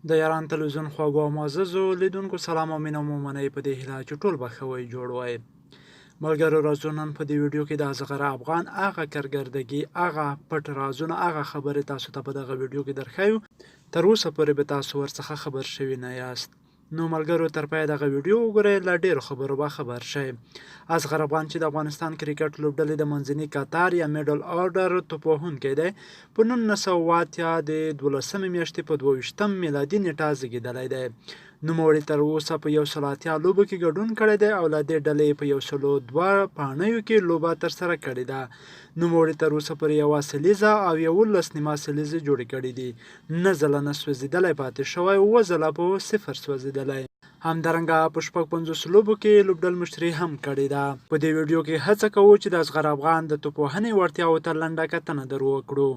د ایران تلویزیون خواږو او معززو لیدونکو سلام او مینه مو منئ په دې هیله چې ټول به ښه وئ جوړ وئ. ملګرو راځو نن په دې ویډیو کې د اصغر افغان هغه کارکردګي هغه پټ رازونه هغه خبرې تاسو ته په دغه ویډیو کې درښیو. تر اوسه پورې به تاسو ورڅخه خبر شوي نه یاست. نو ملګرو تر پایه دغه ویډیو وګورئ، له ډیرو خبرو به خبر شئ. اصغر افغان چې د افغانستان کرکټ لوبډلې د منځني قطار یا میډل آرډر توپوهونکی دی، په 1980 د 12مې میاشتې په 22 میلادي نیټه زیږېدلی دی. نوموړي تر اوسه په 180 لوبو کې ګډون کړی دی او له دې ډلې په 102 پاڼیو کې لوبه ترسره کړې ده. نوموړي تر اوسه پورې 1 سلیزه او 11 نیمه سلیزې جوړې کړې دي. 9 ځله نه سوځېدلی پاتې شوی، 7 ځله په 0 سوځېدلی. همدارنګه په 56 لوبو کې لوبډل مشري هم کړې ده. په دې ویډیو کې هڅه کوو چې د اصغر افغان د توپوهنې وړتیاوو ته لنډه کتنه در وکړو.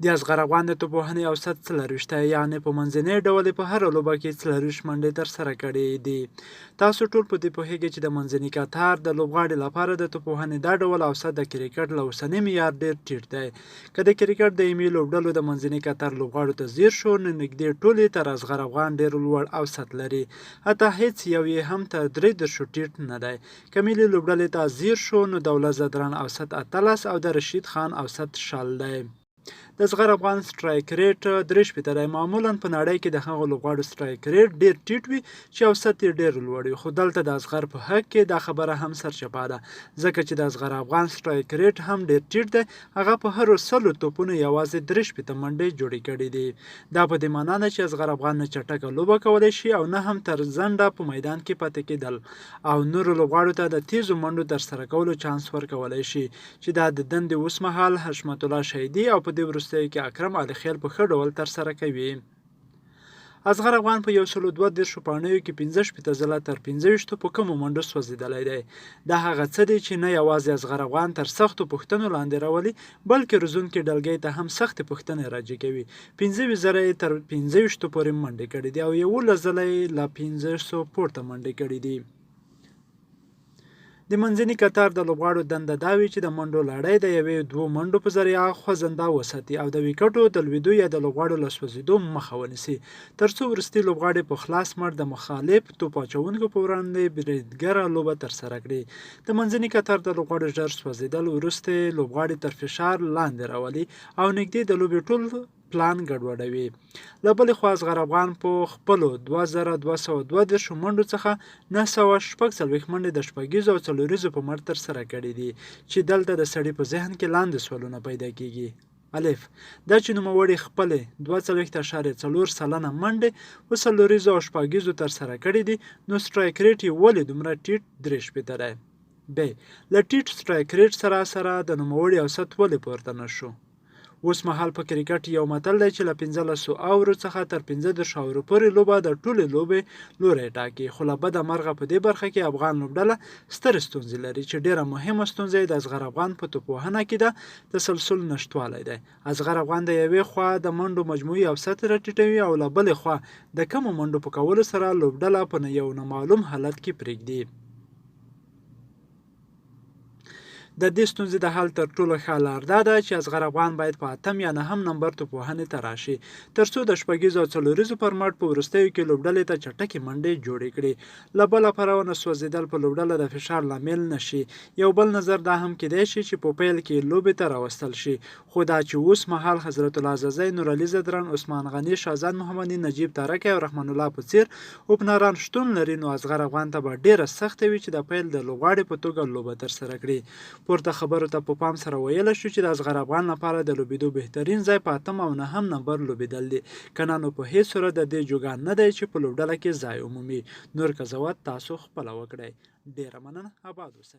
د اصغر افغان د توپوهنې اوسط 40 دی، یعنې په منځنۍ ډول په هره لوبه کې 40 منډې ترسره کړې دي. تاسو ټول په دې پوهیږئ چې د منځني قطار د لوبغاړي لپاره د توپوهنې دا ډول اوسط د کرکټ له اوسني معیار ډېر ټیټ دی. که د کرکټ د ایمي لوبډلو د منځني قطار لوبغاړو ته ځیر شو، نو نږدې ټول یې تر اصغر افغان ډېر لوړ اوسط لري، حتی هیڅ یو یې هم تر 33 ټیټ نه دی. که ملي لوبډلې ته ځیر شو، نو د دولت زدران اوسط 18 او د رشید خان اوسط 0 دی. د اصغر افغان سټرایک ریټ 63 دی. معمولا په نړۍ کې د هغو لوبغاړو سټرایک ریټ ډیر ټیټ وي چې اوسط یې ډیر لوړ وي، خو دلته د اصغر په حق کې دا خبره هم سرچپه ده، ځکه چې د اصغر افغان سټرایک ریټ هم ډیر ټیټ دی. هغه په هرو 100 توپونو یوازې 63 منډې جوړې کړې دي. دا په دې معنا ده چې اصغر افغان نه چټکه لوبه کولی شي او نه هم تر ځنډه په میدان کې پاتې کېدل او نورو لوبغاړو ته د تیزو منډو ترسره کولو چانس ورکولی شي، چې دا د دندې اوسمهال حشمت الله شهیدي او په دې وروستیو کې اکرم علي خیل په ښه ډول ترسره کوي. اصغر افغان په 132 پاڼیو کې 15 ځله تر 25 په کمو منډو سوځېدلی دی. دا هغه څه دی چې نه یوازې اصغر افغان تر سختو پوښتنو لاندې راولي، بلکې روزونکي ډلګۍ ته هم سختې پوښتنې راجع کوي. 15 ځله یې تر 25 پورې منډې کړې دي او 11 ځله یې له 500 پورته منډې کړې دي. د منځني قطار د لوبغاړو دنده دا وي چې د منډو لړۍ د 1-2 منډو په ذریعه خوځنده وساتي او د ویکټو د لوېدو یا د لوبغاړو له سوځېدو مخه ونیسي، ترڅو وروستي لوبغاړي په خلاص مړ د مخالف توپ اچوونکو په وړاندې بریدګره لوبه ترسره کړي. د منځني قطار د لوبغاړو ژر سوځېدل وروستی لوبغاړي تر فشار لاندې راولي او نږدې د لوبې ټول پلان ګډوډوي. له بلې خوا اصغر افغان په خپلو 2232 منډو څخه 946 منډې د شپږیزو او څلوریزو په مټ ترسره کړي دي، چې دلته د سړي په ذهن کې لاندې سوالونه پیدا کیږي. الف دا چې نوموړي خپلې 42.4 سلنه منډې په څلوریزو او شپږیزو ترسره کړي دي، نو سټرایک ریټ یې ولې دومره ټیټ 63 دی؟ ب له ټیټ سټرایک ریټ سره د نوموړي اوسط ولې پورته نه شو؟ اوس مهال په کرکټ یو متل دی چې له 15 اورو څخه تر 15 اورو پورې لوبه د ټولې لوبې لوری ټاکي، خو له بده مرغه په دې برخه کې افغان لوبډله سترې ستونزې لري، چې ډیره مهمه ستونزه د اصغر افغان په توپوهنه کې ده تسلسل نشتوالی دی. اصغر افغان د یوې خوا د منډو مجموعي اوسط راټیټوي او له بلې خوا د کمو منډو په کولو سره لوبډله په یو نامعلوم حالت کې پرېږدي. د دې ستونزې د حل تر ټولو ښه لار دا ده چې اصغر افغان باید په 8 یا 9 نمبر توپوهنې ته راشي، ترڅو د شپږیزو او څلوریزو پر مټ په وروستیو کې لوبډلې ته چټکې منډې جوړې کړي. له بله پلوه نه سوځېدل په لوبډله د فشار لامل نه شي. یو بل نظر دا هم کیدای شي چې په پیل کې لوبې ته راوستل شي، خو دا چې اوس مهال حضرت الله عزازی، نور علي زدران، عثمان غني، شهزاد محمدي، نجیب تارکی او رحمان الله په څیر اوپنران شتون لري، نو اصغر افغان ته به ډیره سخته وي چې د پیل د لوبغاړي په توګه لوبه ترسره کړي. پورته خبرو ته په پام سره ویلی شو چې د اصغر افغان لپاره د لوبېدو بهترین ځای په 8 او 9 نمبر لوبېدل دي، که نه نو په هیڅ صورت د دې جوګان نه دی چې په لوبډله کې ځای ومومي. نور قضاوت تاسو خپله وکړئ. ډیره مننه، آباد اوسئ.